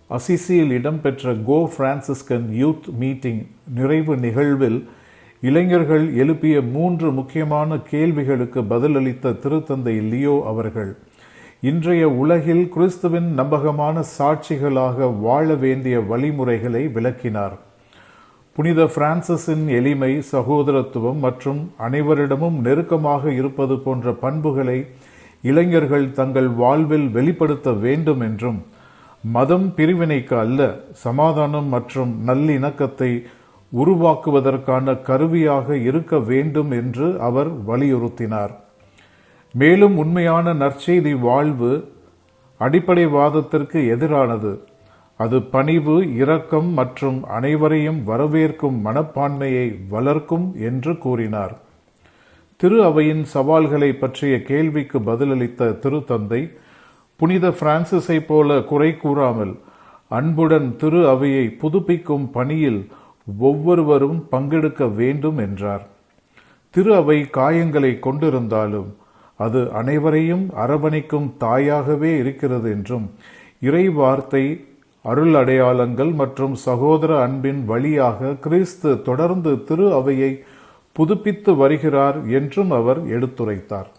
அசிசியில் இடம்பெற்ற கோ Franciscan youth meeting நிறைவு நிகழ்வில் இளைஞர்கள் எழுப்பிய 3 முக்கியமான கேள்விகளுக்கு பதிலளித்த திருத்தந்தை லியோ அவர்கள் இன்றைய உலகில் கிறிஸ்துவின் நம்பகமான சாட்சிகளாக வாழ வேண்டிய வழிமுறைகளை விளக்கினார். புனித பிரான்சிஸின் எளிமை, சகோதரத்துவம் மற்றும் அனைவரிடமும் நெருக்கமாக இருப்பது போன்ற பண்புகளை இளைஞர்கள் தங்கள் வாழ்வில் வெளிப்படுத்த வேண்டும் என்றும், மதம் பிரிவினைக்கு அல்ல, சமாதானம் மற்றும் நல்லிணக்கத்தை உருவாக்குவதற்கான கருவியாக இருக்க வேண்டும் என்று அவர் வலியுறுத்தினார். மேலும் உண்மையான நற்செய்தி வாழ்வு அடிப்படைவாதத்திற்கு எதிரானது. அது பணிவு, இரக்கம் மற்றும் அனைவரையும் வரவேற்கும் மனப்பான்மையை வளர்க்கும் என்று கூறினார். திரு அவையின் சவால்களை பற்றிய கேள்விக்கு பதிலளித்த திருத்தந்தை, புனித பிரான்சிஸை போல குறை கூறாமல் அன்புடன் திரு அவையை புதுப்பிக்கும் பணியில் ஒவ்வொருவரும் பங்கெடுக்க வேண்டும் என்றார். திரு அவை காயங்களை கொண்டிருந்தாலும் அது அனைவரையும் அரவணைக்கும் தாயாகவே இருக்கிறது என்றும், இறை வார்த்தை, அருள் அடையாளங்கள் மற்றும் சகோதர அன்பின் வழியாக கிறிஸ்து தொடர்ந்து திரு அவையை புதுப்பித்து வருகிறார் என்றும் அவர் எடுத்துரைத்தார்.